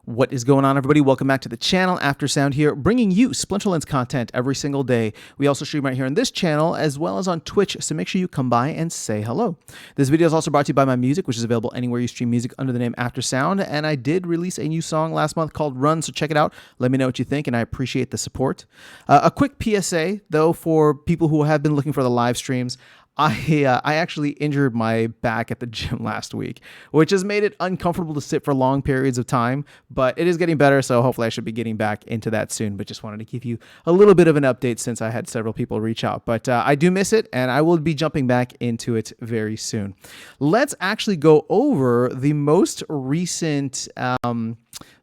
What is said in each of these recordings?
What is going on, everybody? Welcome back to the channel. After Sound here, bringing you Splinterlands content every single day. We also stream right here on this channel as well as on Twitch, so make sure you come by and say hello. This video is also brought to you by my music, which is available anywhere you stream music under the name After Sound, and I did release a new song last month called Run, so check it out. Let me know what you think, and I appreciate the support. A quick PSA, though, for people who have been looking for the live streams. I actually injured my back at the gym last week, which has made it uncomfortable to sit for long periods of time, but it is getting better, so hopefully I should be getting back into that soon, but just wanted to give you a little bit of an update since I had several people reach out. But I do miss it, and I will be jumping back into it very soon. Let's actually go over the most recent, the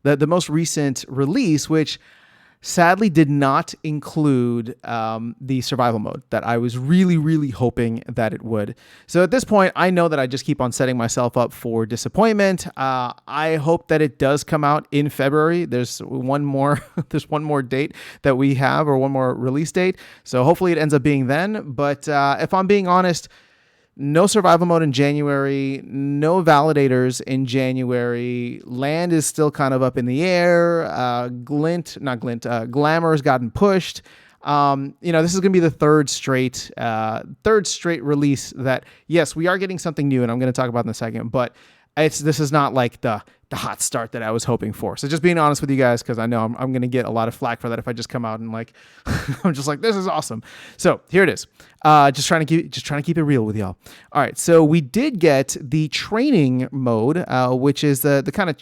most recent release, which sadly did not include the survival mode that I was really hoping that it would. So at this point, I know that I just keep on setting myself up for disappointment. I hope that it does come out in February. There's one more date that we have, or one more release date. So hopefully it ends up being then. But if I'm being honest, no survival mode in January, no validators in January. Land is still kind of up in the air. Glamour's gotten pushed. This is going to be the third straight release that, yes, we are getting something new, and I'm going to talk about in a second, but this is not like the hot start that I was hoping for. So just being honest with you guys, because I know I'm going to get a lot of flack for that if I just come out and I'm just like, this is awesome. So here it is. Just trying to keep it real with y'all. All right. So we did get the training mode, which is the kind of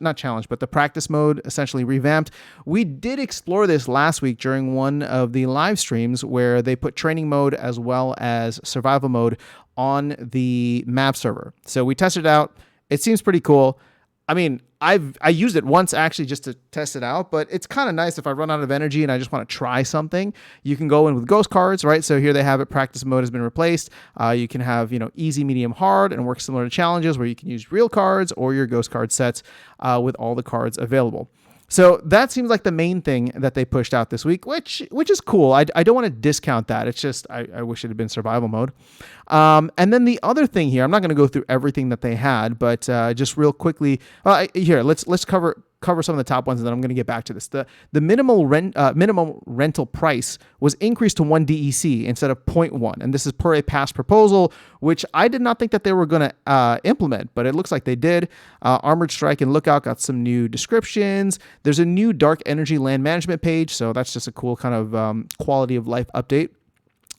not challenge, but the practice mode, essentially revamped. We did explore this last week during one of the live streams where they put training mode as well as survival mode on the map server. So we tested it out. It seems pretty cool. I mean, I used it once actually just to test it out, but it's kind of nice if I run out of energy and I just want to try something. You can go in with ghost cards, right? So here they have it. Practice mode has been replaced. You can have, easy, medium, hard, and work similar to challenges where you can use real cards or your ghost card sets with all the cards available. So that seems like the main thing that they pushed out this week, which is cool. I don't want to discount that. It's just I wish it had been survival mode. And then the other thing here, I'm not going to go through everything that they had, but just real quickly, here let's cover some of the top ones, and then I'm going to get back to this. The minimum rental price was increased to 1 DEC instead of 0.1, and this is per a past proposal, which I did not think that they were going to implement, but it looks like they did. Armored Strike and Lookout got some new descriptions. There's a new Dark Energy land management page, so that's just a cool kind of quality of life update.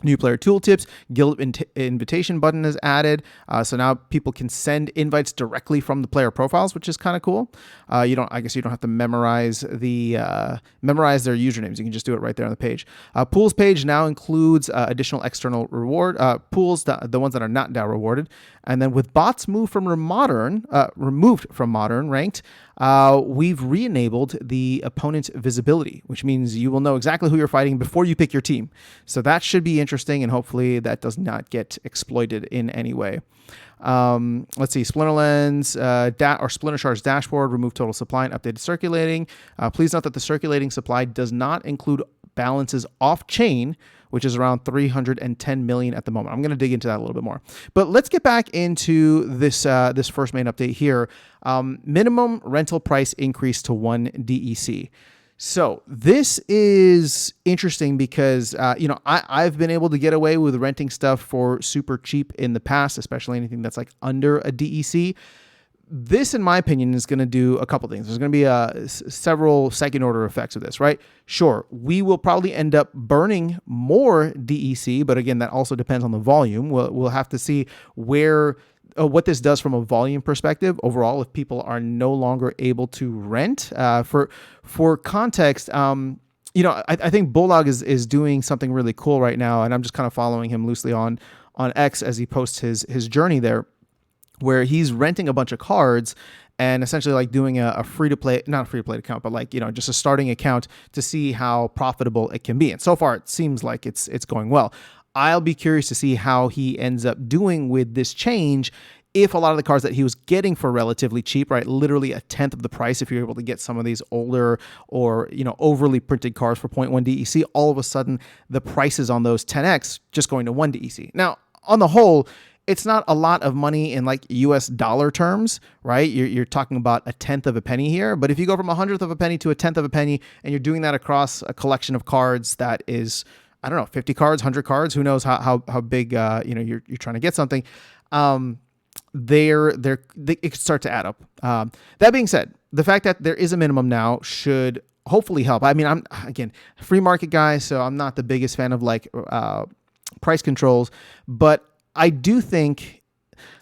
New player tooltips, guild invitation button is added. So now people can send invites directly from the player profiles, which is kind of cool. I guess you don't have to memorize their usernames. You can just do it right there on the page. Pools page now includes additional external reward pools, the ones that are not now rewarded. And then with bots removed from modern ranked, we've re-enabled the opponent's visibility, which means you will know exactly who you're fighting before you pick your team. So that should be interesting, and hopefully that does not get exploited in any way. Let's see, Splinterlands or Splinter Shards dashboard, remove total supply and updated circulating. Please note that the circulating supply does not include balances off-chain, which is around 310 million at the moment. I'm going to dig into that a little bit more. But let's get back into this first main update here. Minimum rental price increase to 1 DEC. So this is interesting because, I've been able to get away with renting stuff for super cheap in the past, especially anything that's like under a DEC. This, in my opinion, is going to do a couple things. There's going to be several second order effects of this, right? Sure, we will probably end up burning more DEC, but again, that also depends on the volume. We'll have to see what this does from a volume perspective overall if people are no longer able to rent. For context, I think Bulldog is doing something really cool right now, and I'm just kind of following him loosely on X as he posts his journey there, where he's renting a bunch of cards and essentially like doing a free-to-play, not a free-to-play account, but just a starting account to see how profitable it can be. And so far, it seems like it's going well. I'll be curious to see how he ends up doing with this change if a lot of the cards that he was getting for relatively cheap, right, literally a tenth of the price, if you're able to get some of these older or, overly printed cards for 0.1 DEC, all of a sudden the prices on those 10X just going to 1 DEC. Now, on the whole, it's not a lot of money in like US dollar terms, right? You're talking about a tenth of a penny here. But if you go from a hundredth of a penny to a tenth of a penny, and you're doing that across a collection of cards that is, I don't know, 50 cards, 100 cards, who knows how big, you're trying to get something. They it could start to add up. That being said, the fact that there is a minimum now should hopefully help. I mean, I'm, again, free market guy, so I'm not the biggest fan of like price controls, but I do think,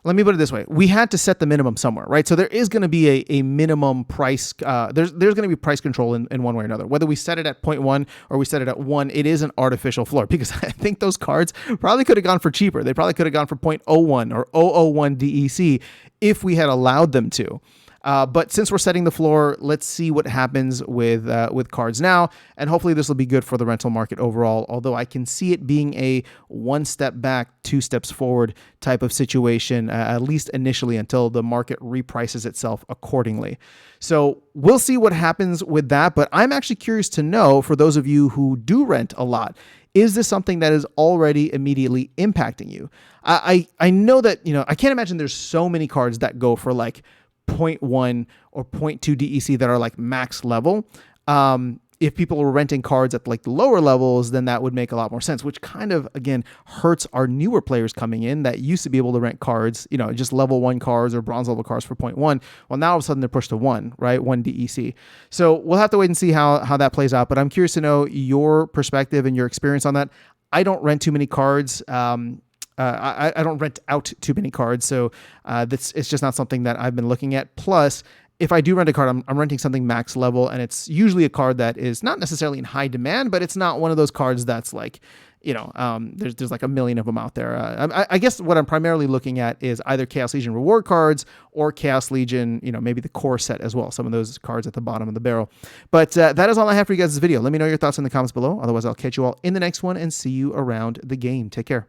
let me put it this way. We had to set the minimum somewhere, right? So there is going to be a minimum price. There's going to be price control in one way or another. Whether we set it at 0.1 or we set it at 1, it is an artificial floor, because I think those cards probably could have gone for cheaper. They probably could have gone for 0.01 or 001 DEC if we had allowed them to. But since we're setting the floor, let's see what happens with cards now, and hopefully this will be good for the rental market overall. Although I can see it being a 1 step back, 2 steps forward type of situation, at least initially, until the market reprices itself accordingly. So we'll see what happens with that. But I'm actually curious to know, for those of you who do rent a lot, is this something that is already immediately impacting you? I know that, I can't imagine there's so many cards that go for like 0.1 or 0.2 DEC that are like max level. If people were renting cards at like the lower levels, then that would make a lot more sense, which kind of, again, hurts our newer players coming in that used to be able to rent cards, just level 1 cards or bronze level cards for 0.1. Well, now all of a sudden they're pushed to 1, right? 1 DEC. So we'll have to wait and see how that plays out. But I'm curious to know your perspective and your experience on that. I don't rent too many cards. I don't rent out too many cards, so it's just not something that I've been looking at. Plus, if I do rent a card, I'm renting something max level, and it's usually a card that is not necessarily in high demand, but it's not one of those cards that's like, there's like a million of them out there. I guess what I'm primarily looking at is either Chaos Legion reward cards or Chaos Legion, maybe the core set as well. Some of those cards at the bottom of the barrel. But that is all I have for you guys this video. Let me know your thoughts in the comments below. Otherwise, I'll catch you all in the next one and see you around the game. Take care.